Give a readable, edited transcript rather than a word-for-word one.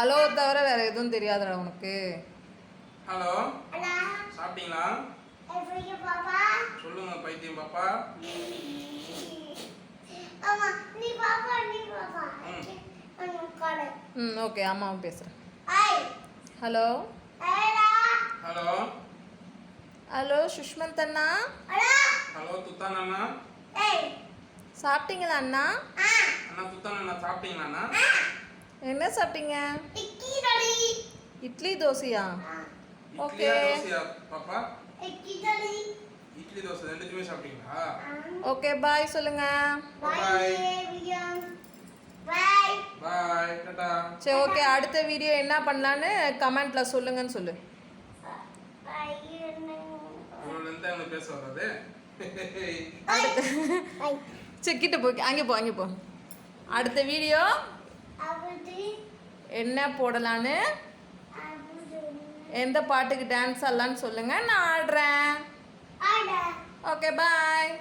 Hello தவிர வேற எதுவும் தெரியாதுடா உனக்கு. ஹலோ சாப்பிட்டீங்களா? சொல்லுங்க பைத்தியம் பாப்பா. ஓகே அம்மாவும் பேசுகிறேன். ஹலோ ஹலோ ஹலோ சுஷ்மந்த் அண்ணா. ஹலோ துத்தான் அண்ணா. சாப்பிட்டீங்களா அண்ணா? அண்ணா துத்தான் அண்ணா சாப்பிட்டீங்களா அண்ணா? என்ன சாப்பிட்டீங்க? இட்லி தோசையா? ஓகே. தோசையா பாப்பா? இட்லி தோசை ரெண்டுமே சாப்பிட்டீங்களா? ஓகே பாய் சொல்லுங்க. பாய் பாய் டாடா. சரி ஓகே, அடுத்த வீடியோ என்ன பண்ணலான்னு கமெண்ட்ல சொல்லுங்கன்னு சொல்லு. இவ்வளோ பேச வராது. சரி கிட்ட போ, அங்கே போ. அடுத்த வீடியோ என்ன போடலான்னு, எந்த பாட்டுக்கு டான்ஸ் ஆடலான்னு சொல்லுங்க, நான் ஆடுறேன். Okay bye.